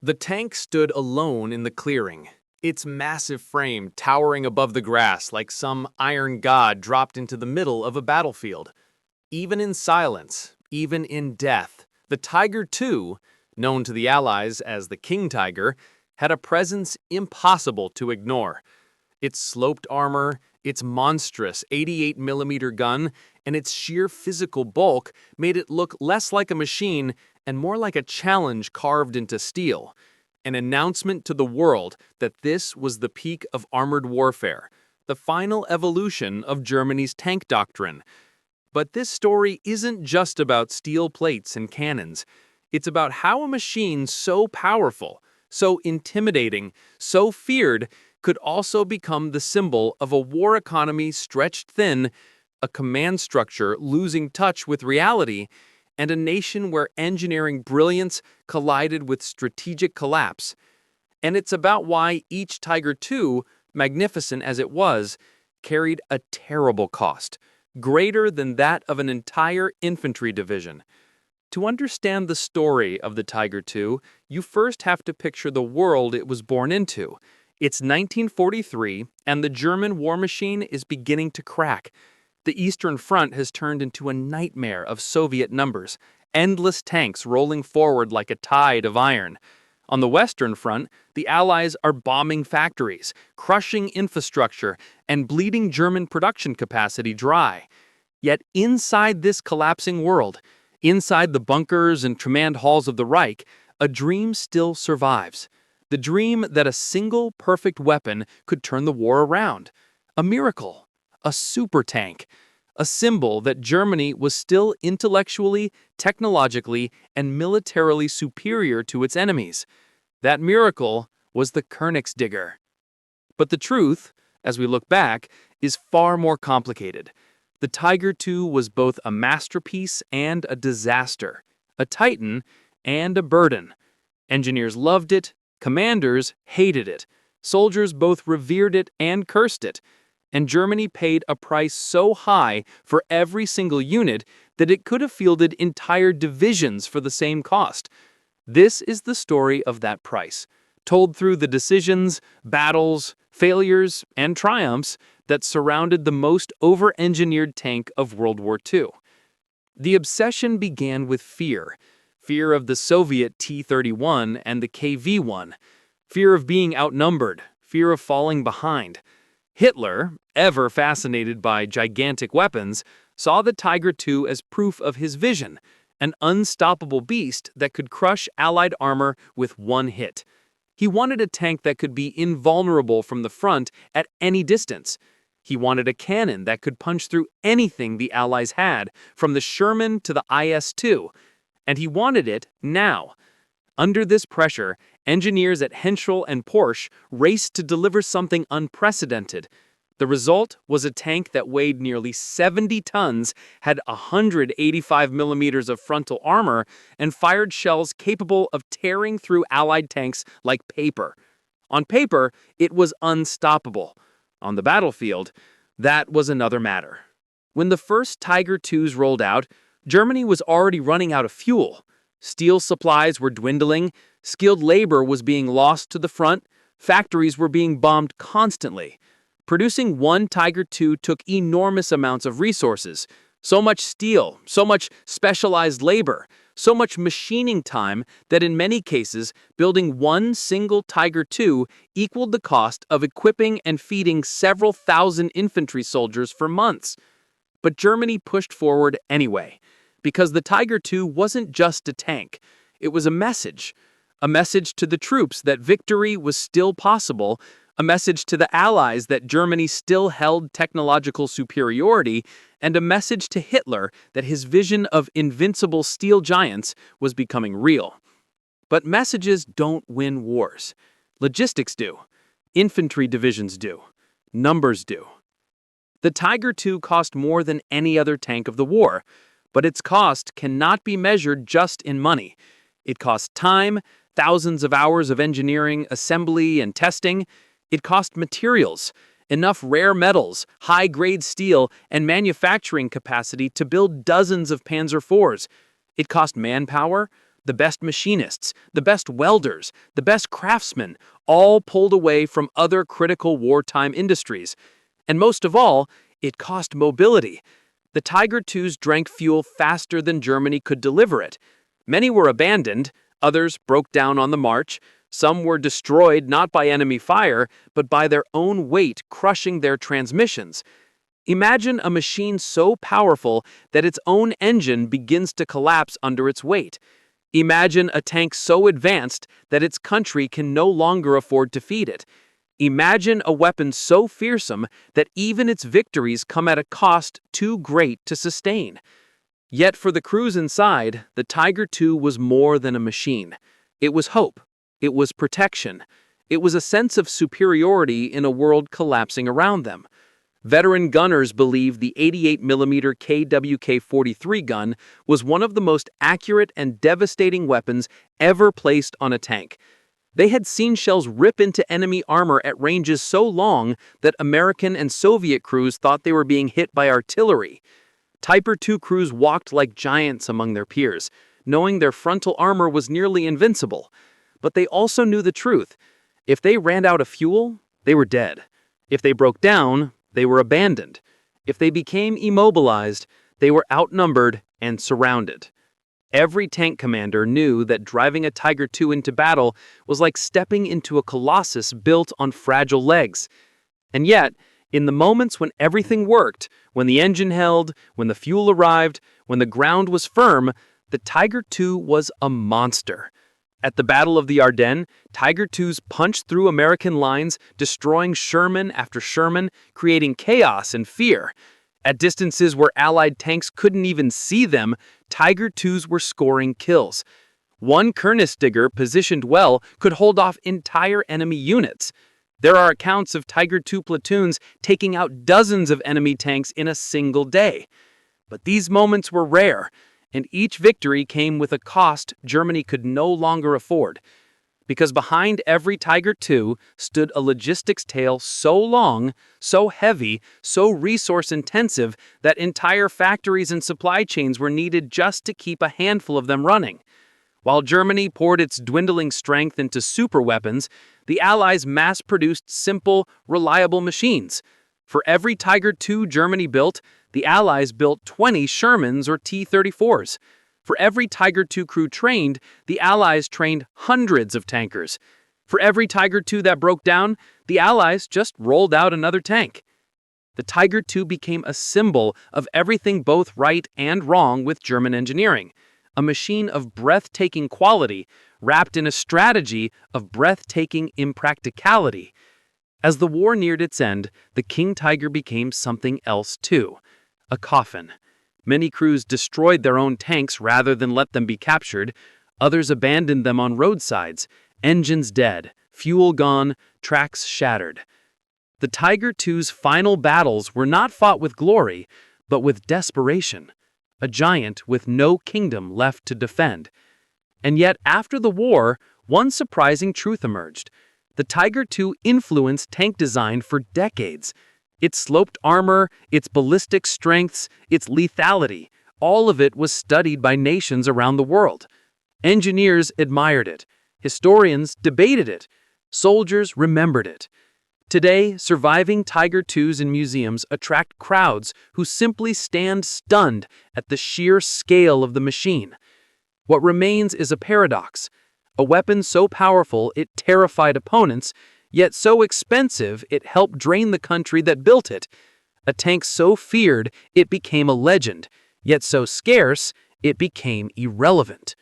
The tank stood alone in the clearing, its massive frame towering above the grass like some iron god dropped into the middle of a battlefield. Even in silence, even in death, the Tiger II, known to the Allies as the King Tiger, had a presence impossible to ignore. Its sloped armor, its monstrous 88mm gun, and its sheer physical bulk made it look less like a machine and more like a challenge carved into steel, an announcement to the world that this was the peak of armored warfare, the final evolution of Germany's tank doctrine. But this story isn't just about steel plates and cannons. It's about how a machine so powerful, so intimidating, so feared, could also become the symbol of a war economy stretched thin, a command structure losing touch with reality, and a nation where engineering brilliance collided with strategic collapse. And it's about why each Tiger II, magnificent as it was, carried a terrible cost, greater than that of an entire infantry division. To understand the story of the Tiger II, you first have to picture the world it was born into. It's 1943, and the German war machine is beginning to crack. The Eastern Front has turned into a nightmare of Soviet numbers, endless tanks rolling forward like a tide of iron. On the Western Front, the Allies are bombing factories, crushing infrastructure, and bleeding German production capacity dry. Yet inside this collapsing world, inside the bunkers and command halls of the Reich, a dream still survives. The dream that a single perfect weapon could turn the war around. A miracle. A super tank. A symbol that Germany was still intellectually, technologically, and militarily superior to its enemies. That miracle was the Königsdegger. But the truth, as we look back, is far more complicated. The Tiger II was both a masterpiece and a disaster, a titan and a burden. Engineers loved it, commanders hated it, soldiers both revered it and cursed it, and Germany paid a price so high for every single unit that it could have fielded entire divisions for the same cost. This is the story of that price, told through the decisions, battles, failures, and triumphs that surrounded the most over-engineered tank of World War II. The obsession began with fear. Fear of the Soviet T-31 and the KV-1. Fear of being outnumbered. Fear of falling behind. Hitler, ever fascinated by gigantic weapons, saw the Tiger II as proof of his vision, an unstoppable beast that could crush Allied armor with one hit. He wanted a tank that could be invulnerable from the front at any distance. He wanted a cannon that could punch through anything the Allies had, from the Sherman to the IS-2. And he wanted it now. Under this pressure, engineers at Henschel and Porsche raced to deliver something unprecedented. The result was a tank that weighed nearly 70 tons, had 185 millimeters of frontal armor, and fired shells capable of tearing through Allied tanks like paper. On paper, it was unstoppable. On the battlefield, that was another matter. When the first Tiger IIs rolled out, Germany was already running out of fuel. Steel supplies were dwindling, skilled labor was being lost to the front, factories were being bombed constantly. Producing one Tiger II took enormous amounts of resources. So much steel, so much specialized labor, so much machining time that in many cases, building one single Tiger II equaled the cost of equipping and feeding several thousand infantry soldiers for months. But Germany pushed forward anyway, because the Tiger II wasn't just a tank. It was a message to the troops that victory was still possible, a message to the Allies that Germany still held technological superiority, and a message to Hitler that his vision of invincible steel giants was becoming real. But messages don't win wars. Logistics do. Infantry divisions do. Numbers do. The Tiger II cost more than any other tank of the war, but its cost cannot be measured just in money. It cost time, thousands of hours of engineering, assembly, and testing. It cost materials, enough rare metals, high-grade steel, and manufacturing capacity to build dozens of Panzer IVs. It cost manpower, the best machinists, the best welders, the best craftsmen, all pulled away from other critical wartime industries. And most of all, it cost mobility. The Tiger IIs drank fuel faster than Germany could deliver it. Many were abandoned, others broke down on the march, some were destroyed not by enemy fire, but by their own weight crushing their transmissions. Imagine a machine so powerful that its own engine begins to collapse under its weight. Imagine a tank so advanced that its country can no longer afford to feed it. Imagine a weapon so fearsome that even its victories come at a cost too great to sustain. Yet for the crews inside, the Tiger II was more than a machine. It was hope. It was protection. It was a sense of superiority in a world collapsing around them. Veteran gunners believed the 88mm KWK-43 gun was one of the most accurate and devastating weapons ever placed on a tank. They had seen shells rip into enemy armor at ranges so long that American and Soviet crews thought they were being hit by artillery. Tiger II crews walked like giants among their peers, knowing their frontal armor was nearly invincible. But they also knew the truth. If they ran out of fuel, they were dead. If they broke down, they were abandoned. If they became immobilized, they were outnumbered and surrounded. Every tank commander knew that driving a Tiger II into battle was like stepping into a colossus built on fragile legs. And yet, in the moments when everything worked, when the engine held, when the fuel arrived, when the ground was firm, the Tiger II was a monster. At the Battle of the Ardennes, Tiger IIs punched through American lines, destroying Sherman after Sherman, creating chaos and fear. At distances where Allied tanks couldn't even see them, Tiger IIs were scoring kills. One Kernigstiger positioned well could hold off entire enemy units. There are accounts of Tiger II platoons taking out dozens of enemy tanks in a single day. But these moments were rare, and each victory came with a cost Germany could no longer afford. Because behind every Tiger II stood a logistics tail so long, so heavy, so resource-intensive that entire factories and supply chains were needed just to keep a handful of them running. While Germany poured its dwindling strength into superweapons, the Allies mass-produced simple, reliable machines. For every Tiger II Germany built, the Allies built 20 Shermans or T-34s. For every Tiger II crew trained, the Allies trained hundreds of tankers. For every Tiger II that broke down, the Allies just rolled out another tank. The Tiger II became a symbol of everything both right and wrong with German engineering, a machine of breathtaking quality wrapped in a strategy of breathtaking impracticality. As the war neared its end, the King Tiger became something else too, a coffin. Many crews destroyed their own tanks rather than let them be captured. Others abandoned them on roadsides, engines dead, fuel gone, tracks shattered. The Tiger II's final battles were not fought with glory, but with desperation, a giant with no kingdom left to defend. And yet, after the war, one surprising truth emerged. The Tiger II influenced tank design for decades. Its sloped armor, its ballistic strengths, its lethality, all of it was studied by nations around the world. Engineers admired it. Historians debated it. Soldiers remembered it. Today, surviving Tiger IIs in museums attract crowds who simply stand stunned at the sheer scale of the machine. What remains is a paradox. A weapon so powerful it terrified opponents, yet so expensive it helped drain the country that built it. A tank so feared it became a legend, yet so scarce it became irrelevant.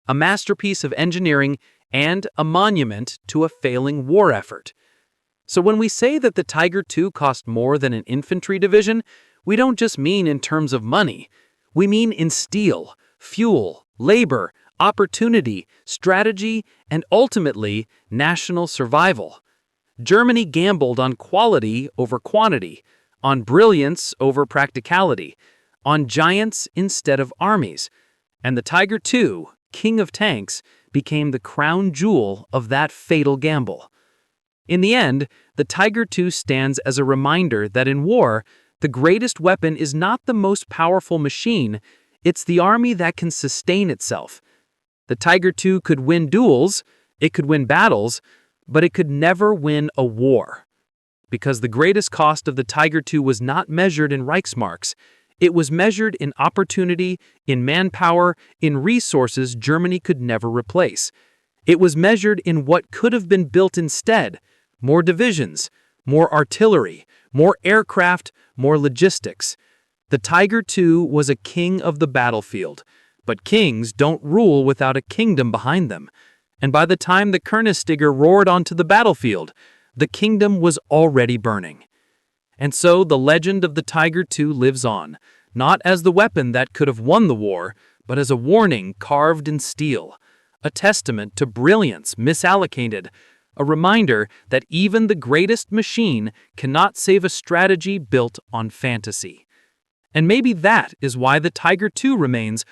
A masterpiece of engineering and a monument to a failing war effort. So when we say that the Tiger II cost more than an infantry division, we don't just mean in terms of money. We mean in steel, fuel, labor, opportunity, strategy, and ultimately, national survival. Germany gambled on quality over quantity, on brilliance over practicality, on giants instead of armies. And the Tiger II, king of tanks, became the crown jewel of that fatal gamble. In the end, the Tiger II stands as a reminder that in war, the greatest weapon is not the most powerful machine, it's the army that can sustain itself. The Tiger II could win duels, it could win battles, but it could never win a war. Because the greatest cost of the Tiger II was not measured in Reichsmarks. It was measured in opportunity, in manpower, in resources Germany could never replace. It was measured in what could have been built instead: more divisions, more artillery, more aircraft, more logistics. The Tiger II was a king of the battlefield, but kings don't rule without a kingdom behind them. And by the time the Kernestiger roared onto the battlefield, the kingdom was already burning. And so the legend of the Tiger II lives on, not as the weapon that could have won the war, but as a warning carved in steel, a testament to brilliance misallocated, a reminder that even the greatest machine cannot save a strategy built on fantasy. And maybe that is why the Tiger II remains